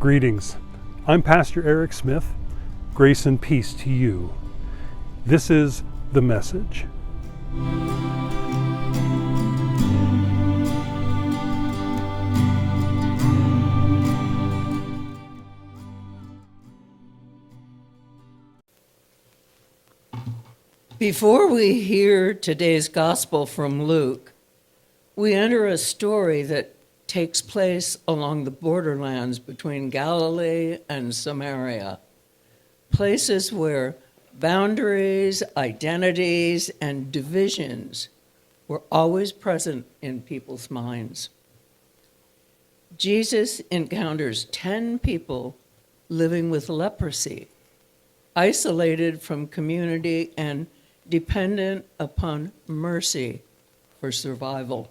Greetings. I'm Pastor Eric Smith. Grace and peace to you. This is The Message. Before we hear today's gospel from Luke, we enter a story that takes place along the borderlands between Galilee and Samaria, places where boundaries, identities, and divisions were always present in people's minds. Jesus encounters 10 people living with leprosy, isolated from community and dependent upon mercy for survival.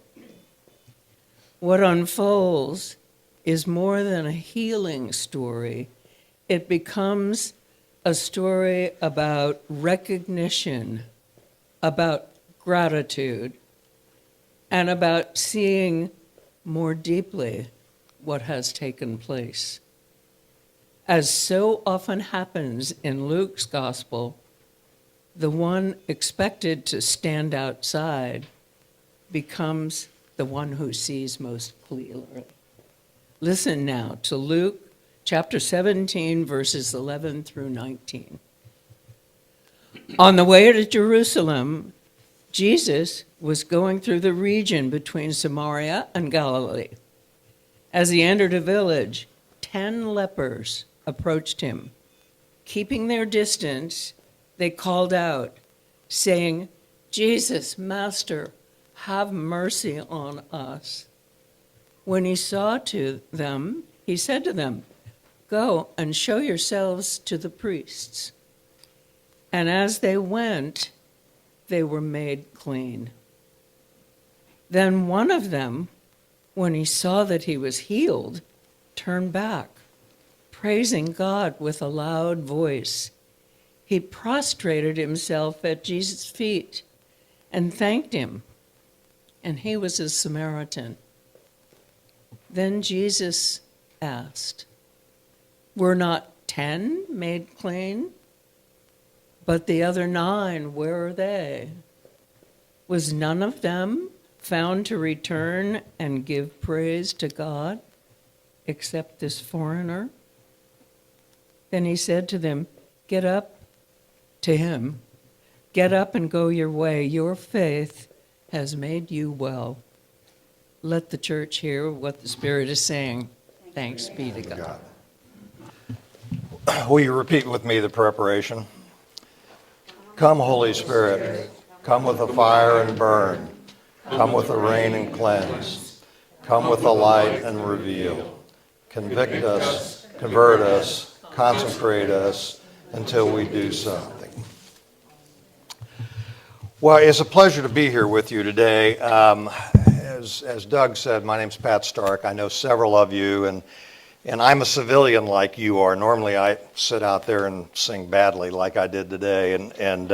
What unfolds is more than a healing story. It becomes a story about recognition, about gratitude, and about seeing more deeply what has taken place. As so often happens in Luke's gospel, the one expected to stand outside becomes the one who sees most clearly. Listen now to Luke chapter 17, verses 11 through 19. On the way to Jerusalem, Jesus was going through the region between Samaria and Galilee. As he entered a village, 10 lepers approached him. Keeping their distance, they called out, saying, "Jesus, Master, have mercy on us." When he saw to them, he said to them, "Go and show yourselves to the priests." And as they went, they were made clean. Then one of them, when he saw that he was healed, turned back, praising God with a loud voice. He prostrated himself at Jesus' feet and thanked him. And he was a Samaritan. Then Jesus asked, "Were not 10 made clean? But the other 9, where are they? Was none of them found to return and give praise to God, except this foreigner?" Then he said to them, "Get up," to him, "Get up and go your way. Your faith has made you well." Let the church hear what the Spirit is saying. Thanks be to God. Will you repeat with me the preparation? Come, Holy Spirit, come with the fire and burn. Come with the rain and cleanse. Come with the light and reveal. Convict us, convert us, consecrate us until we do something. Well, it's a pleasure to be here with you today. As Doug said, my name's Pat Stark. I know several of you, and I'm a civilian like you are. Normally I sit out there and sing badly like I did today. And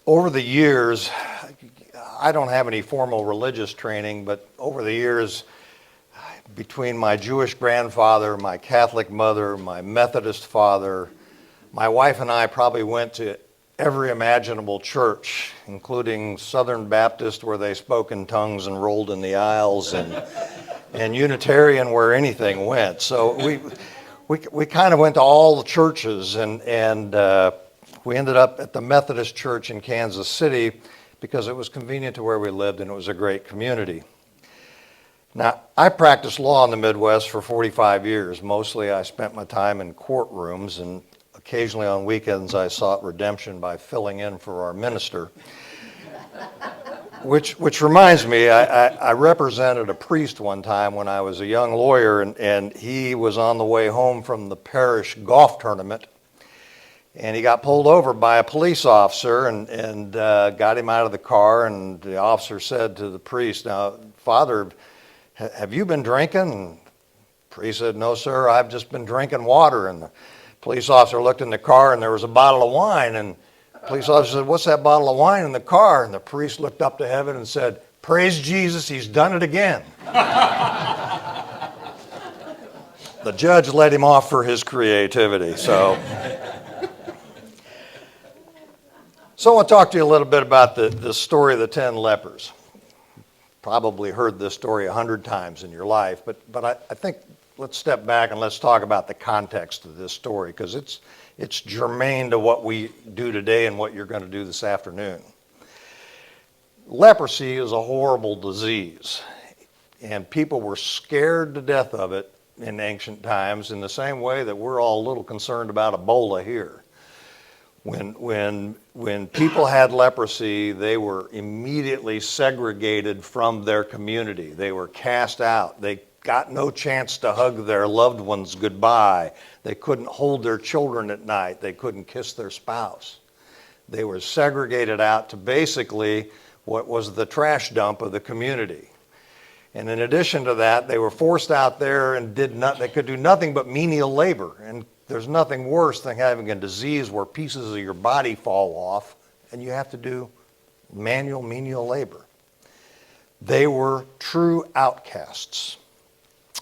over the years, I don't have any formal religious training, but over the years, between my Jewish grandfather, my Catholic mother, my Methodist father, my wife and I probably went to every imaginable church, including Southern Baptist where they spoke in tongues and rolled in the aisles, and Unitarian where anything went. So we kind of went to all the churches, and we ended up at the Methodist Church in Kansas City because it was convenient to where we lived and it was a great community. Now, I practiced law in the Midwest for 45 years. Mostly I spent my time in courtrooms, and occasionally on weekends I sought redemption by filling in for our minister. Which reminds me, I represented a priest one time when I was a young lawyer, and he was on the way home from the parish golf tournament, and he got pulled over by a police officer and got him out of the car, and the officer said to the priest, "Now, Father, have you been drinking?" And the priest said, "No, sir, I've just been drinking water." And the police officer looked in the car, and there was a bottle of wine, and the police officer said, "What's that bottle of wine in the car?" And the priest looked up to heaven and said, "Praise Jesus, he's done it again." The judge let him off for his creativity. So I want to talk to you a little bit about the story of the 10 lepers. Probably heard this story 100 times in your life, but I think let's step back and let's talk about the context of this story, because it's germane to what we do today and what you're going to do this afternoon. Leprosy is a horrible disease, and people were scared to death of it in ancient times in the same way that we're all a little concerned about Ebola here. When people had leprosy, they were immediately segregated from their community. They were cast out. They got no chance to hug their loved ones goodbye. They couldn't hold their children at night. They couldn't kiss their spouse. They were segregated out to basically what was the trash dump of the community. And in addition to that, they were forced out there and they could do nothing but menial labor. And there's nothing worse than having a disease where pieces of your body fall off and you have to do menial labor. They were true outcasts.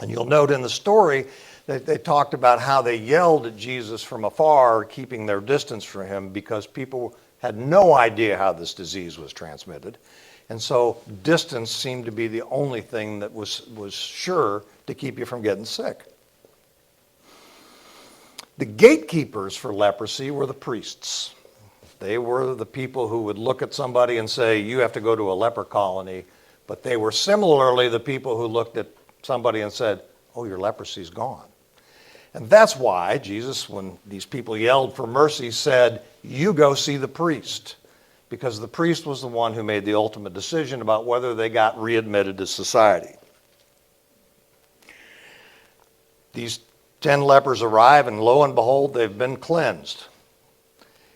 And you'll note in the story that they talked about how they yelled at Jesus from afar, keeping their distance from him, because people had no idea how this disease was transmitted. And so distance seemed to be the only thing that was sure to keep you from getting sick. The gatekeepers for leprosy were the priests. They were the people who would look at somebody and say, you have to go to a leper colony. But they were similarly the people who looked at somebody and said, oh, your leprosy's gone. And that's why Jesus, when these people yelled for mercy, said, you go see the priest. Because the priest was the one who made the ultimate decision about whether they got readmitted to society. These 10 lepers arrive, and lo and behold, they've been cleansed.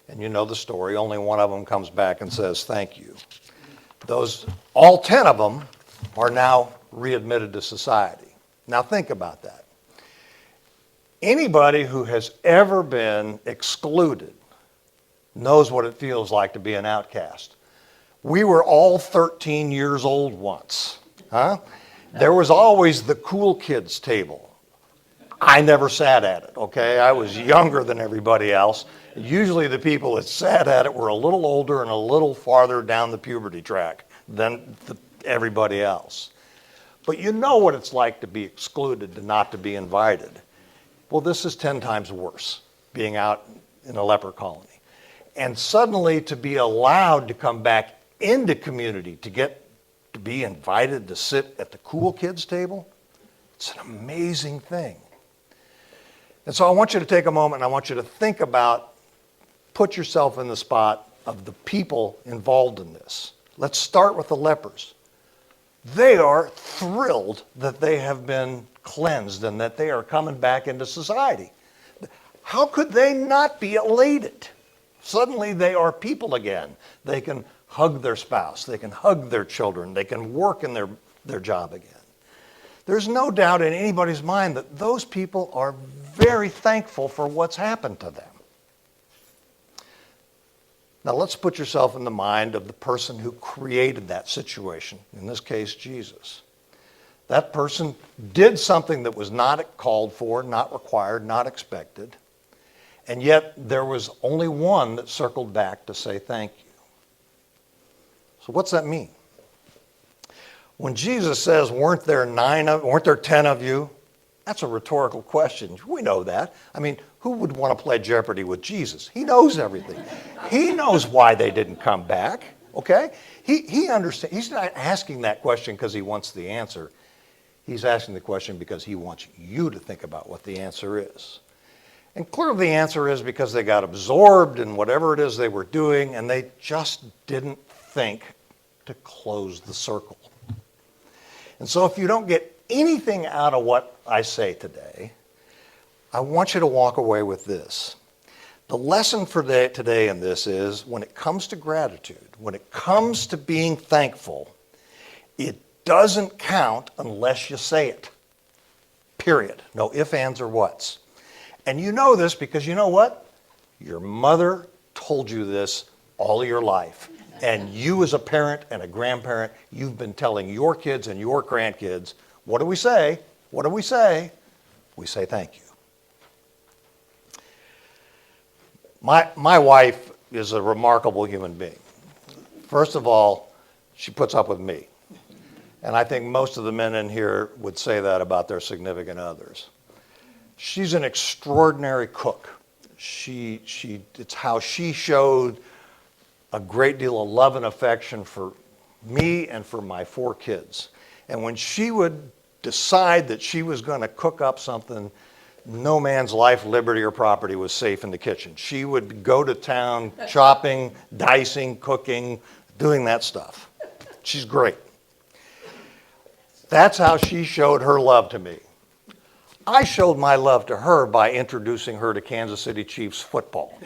And you know the story. Only one of them comes back and says, thank you. All 10 of them are now readmitted to society. Now think about that. Anybody who has ever been excluded knows what it feels like to be an outcast. We were all 13 years old once. There was always the cool kids table. I never sat at it, okay? I was younger than everybody else. Usually the people that sat at it were a little older and a little farther down the puberty track than everybody else. But you know what it's like to be excluded, to not to be invited. Well, this is 10 times worse, being out in a leper colony. And suddenly to be allowed to come back into community, to be invited to sit at the cool kids table, it's an amazing thing. And so I want you to take a moment and I want you to think about, put yourself in the spot of the people involved in this. Let's start with the lepers. They are thrilled that they have been cleansed and that they are coming back into society. How could they not be elated? Suddenly they are people again. They can hug their spouse. They can hug their children. They can work in their job again. There's no doubt in anybody's mind that those people are very thankful for what's happened to them. Now let's put yourself in the mind of the person who created that situation, in this case, Jesus. That person did something that was not called for, not required, not expected, and yet there was only one that circled back to say thank you. So what's that mean? When Jesus says, weren't there 10 of you? That's a rhetorical question. We know that. I mean, who would want to play Jeopardy with Jesus? He knows everything. He knows why they didn't come back, okay? He understands. He's not asking that question because he wants the answer. He's asking the question because he wants you to think about what the answer is. And clearly the answer is because they got absorbed in whatever it is they were doing and they just didn't think to close the circle. And so if you don't get anything out of what I say today, I want you to walk away with this. The lesson for today in this is, when it comes to gratitude, when it comes to being thankful, it doesn't count unless you say it. Period. No ifs, ands, or whats. And you know this because you know what? Your mother told you this all your life. And you as a parent and a grandparent, you've been telling your kids and your grandkids, what do we say? What do we say? we say thank you. My wife is a remarkable human being. First of all, she puts up with me. And I think most of the men in here would say that about their significant others. She's an extraordinary cook. It's how she showed a great deal of love and affection for me and for my 4 kids. And when she would decide that she was going to cook up something, no man's life, liberty, or property was safe in the kitchen. She would go to town chopping, dicing, cooking, doing that stuff. She's great. That's how she showed her love to me. I showed my love to her by introducing her to Kansas City Chiefs football.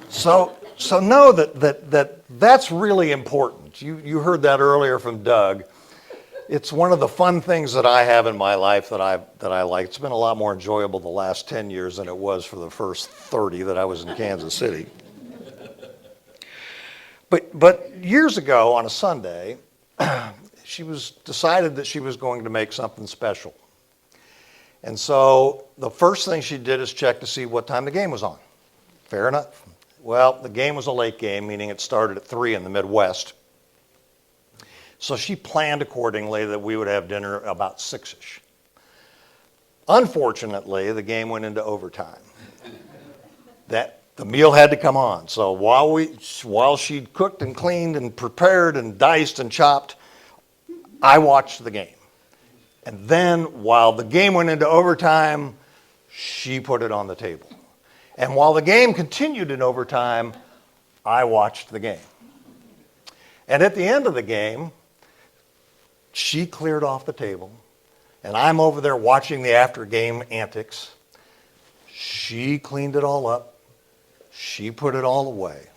So know that's really important. You heard that earlier from Doug. It's one of the fun things that I have in my life that I like. It's been a lot more enjoyable the last 10 years than it was for the first 30 that I was in Kansas City. But years ago on a Sunday, she decided that she was going to make something special. And so the first thing she did is check to see what time the game was on. Fair enough. Well, the game was a late game, meaning it started at 3 in the Midwest. So she planned accordingly that we would have dinner about 6-ish. Unfortunately, the game went into overtime. The meal had to come on. So while she cooked and cleaned and prepared and diced and chopped, I watched the game. And then while the game went into overtime, she put it on the table. And while the game continued in overtime, I watched the game. And at the end of the game, she cleared off the table, and I'm over there watching the after-game antics. She cleaned it all up. She put it all away.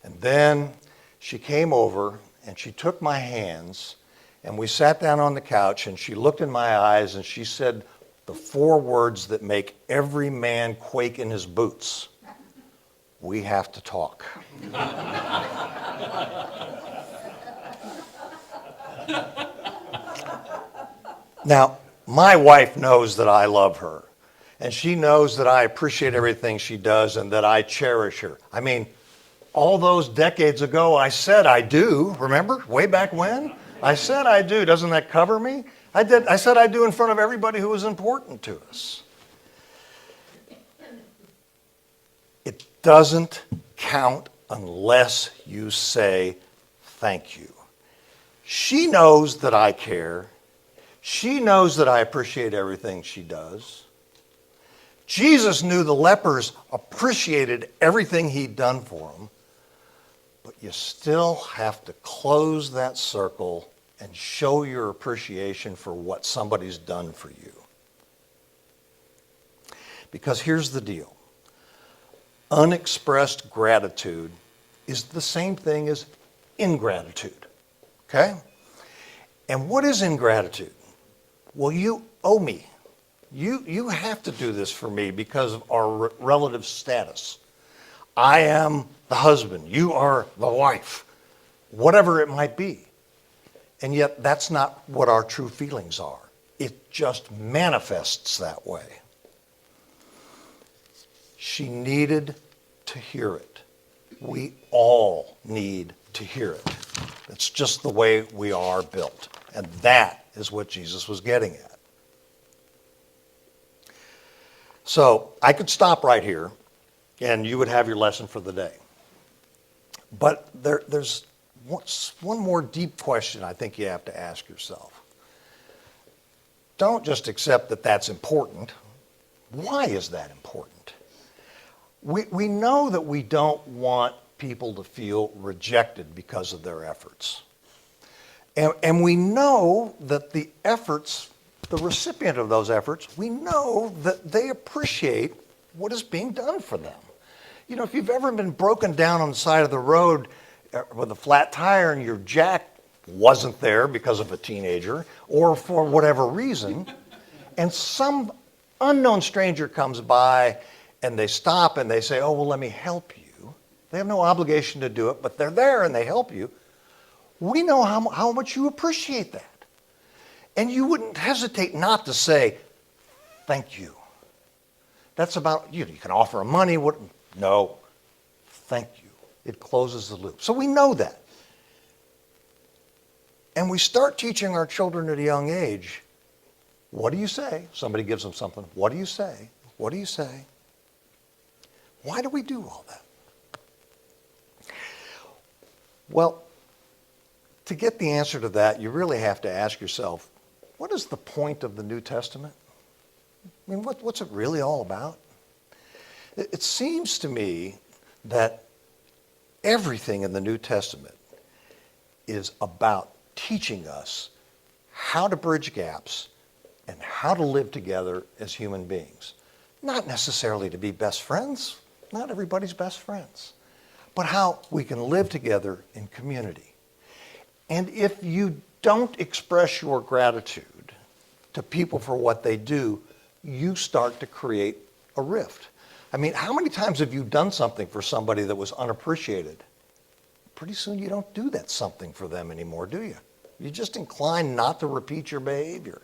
And then she came over, and she took my hands, and we sat down on the couch, and she looked in my eyes, and she said the 4 words that make every man quake in his boots. We have to talk. Now, my wife knows that I love her, and she knows that I appreciate everything she does and that I cherish her. I mean, all those decades ago, I said I do. Remember? Way back when? I said I do. Doesn't that cover me? I said I do in front of everybody who was important to us. It doesn't count unless you say thank you. She knows that I care. She knows that I appreciate everything she does. Jesus knew the lepers appreciated everything he'd done for them, but you still have to close that circle and show your appreciation for what somebody's done for you. Because here's the deal. Unexpressed gratitude is the same thing as ingratitude. Okay? And what is ingratitude? Well, you owe me. You have to do this for me because of our relative status. I am the husband. You are the wife. Whatever it might be. And yet that's not what our true feelings are. It just manifests that way. She needed to hear it. We all need to hear it. It's just the way we are built. And that is what Jesus was getting at. So I could stop right here, and you would have your lesson for the day. But there's one more deep question I think you have to ask yourself. Don't just accept that that's important. Why is that important? We know that we don't want people to feel rejected because of their efforts. And we know that the efforts, the recipient of those efforts, we know that they appreciate what is being done for them. You know, if you've ever been broken down on the side of the road with a flat tire and your jack wasn't there because of a teenager or for whatever reason, and some unknown stranger comes by and they stop and they say, oh, well, let me help you. They have no obligation to do it, but they're there and they help you. We know how much you appreciate that. And you wouldn't hesitate not to say, thank you. That's about, you can offer them money. No, thank you. It closes the loop. So we know that. And we start teaching our children at a young age, what do you say? Somebody gives them something. What do you say? What do you say? Why do we do all that? Well, to get the answer to that, you really have to ask yourself, what is the point of the New Testament? I mean, what's it really all about? It seems to me that everything in the New Testament is about teaching us how to bridge gaps and how to live together as human beings. Not necessarily to be best friends, not everybody's best friends, but how we can live together in community. And if you don't express your gratitude to people for what they do, you start to create a rift. I mean, how many times have you done something for somebody that was unappreciated? Pretty soon you don't do that something for them anymore, do you? You're just inclined not to repeat your behavior.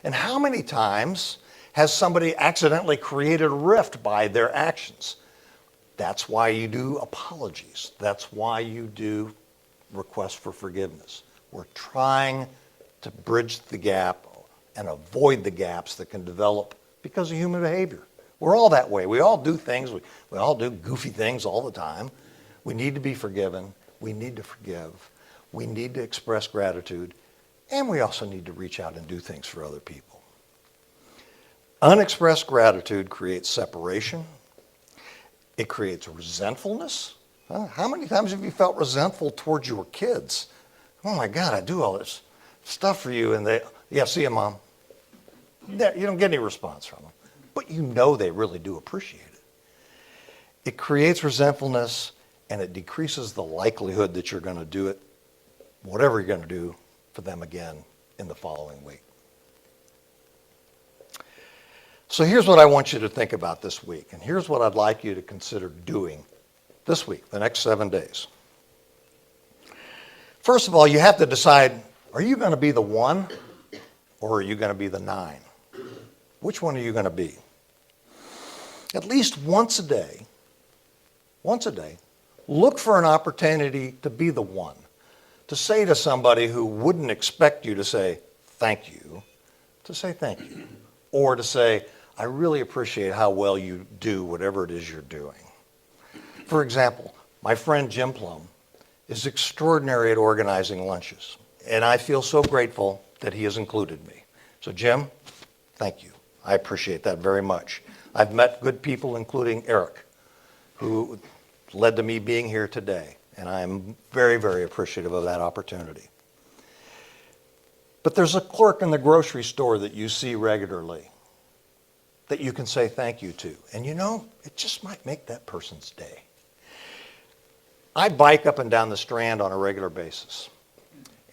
And how many times has somebody accidentally created a rift by their actions? That's why you do apologies. That's why you do requests for forgiveness. We're trying to bridge the gap and avoid the gaps that can develop because of human behavior. We're all that way. We all do things. We all do goofy things all the time. We need to be forgiven. We need to forgive. We need to express gratitude. And we also need to reach out and do things for other people. Unexpressed gratitude creates separation. It creates resentfulness. How many times have you felt resentful towards your kids? Oh my God, I do all this stuff for you, and yeah, see you, Mom. You don't get any response from them, but you know they really do appreciate it. It creates resentfulness, and it decreases the likelihood that you're going to do it, whatever you're going to do, for them again in the following week. So here's what I want you to think about this week, and here's what I'd like you to consider doing this week, the next 7 days. First of all, you have to decide, are you going to be the 1 or are you going to be the 9? Which one are you going to be? At least once a day, look for an opportunity to be the 1. To say to somebody who wouldn't expect you to say thank you, to say thank you. Or to say, I really appreciate how well you do whatever it is you're doing. For example, my friend Jim Plum is extraordinary at organizing lunches, and I feel so grateful that he has included me. So Jim, thank you. I appreciate that very much. I've met good people, including Eric, who led to me being here today, and I am very, very appreciative of that opportunity. But there's a clerk in the grocery store that you see regularly that you can say thank you to. And you know, it just might make that person's day. I bike up and down the Strand on a regular basis.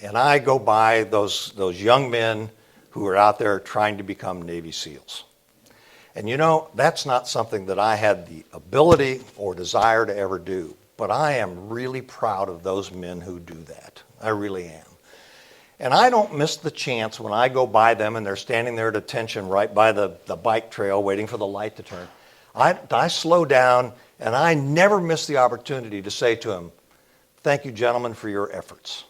And I go by those young men who are out there trying to become Navy SEALs. And you know, that's not something that I had the ability or desire to ever do. But I am really proud of those men who do that. I really am. And I don't miss the chance when I go by them and they're standing there at attention right by the bike trail waiting for the light to turn. I slow down and I never miss the opportunity to say to them, thank you, gentlemen, for your efforts.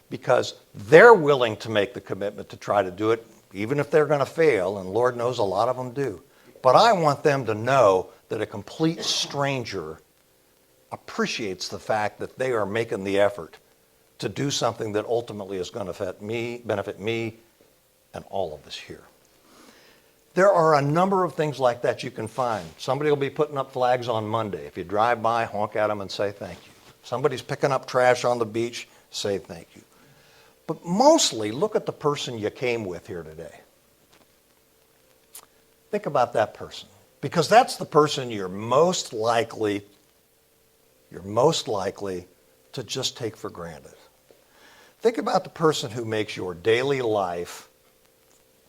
Because they're willing to make the commitment to try to do it, even if they're going to fail, and Lord knows a lot of them do. But I want them to know that a complete stranger appreciates the fact that they are making the effort to do something that ultimately is going to benefit me and all of us here. There are a number of things like that you can find. Somebody will be putting up flags on Monday. If you drive by, honk at them and say thank you. Somebody's picking up trash on the beach, say thank you. But mostly, look at the person you came with here today. Think about that person, because that's the person you're most likely to just take for granted. Think about the person who makes your daily life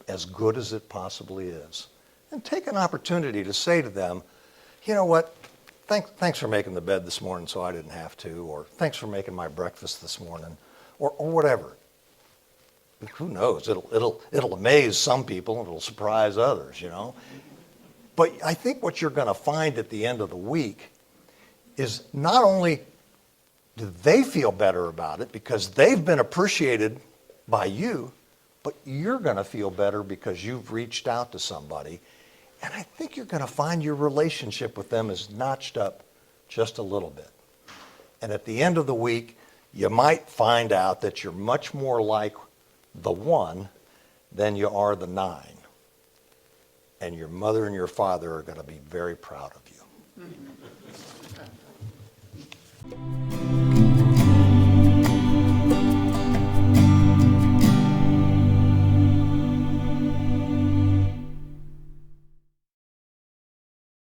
as good as it possibly is. And take an opportunity to say to them, you know what, thanks for making the bed this morning so I didn't have to, or thanks for making my breakfast this morning, or whatever. who knows? It'll amaze some people, and it'll surprise others, you know. But I think what you're going to find at the end of the week is not only do they feel better about it because they've been appreciated by you, but you're going to feel better because you've reached out to somebody. And I think you're going to find your relationship with them is notched up just a little bit. And at the end of the week, you might find out that you're much more like the 1 than you are the 9. And your mother and your father are going to be very proud of you.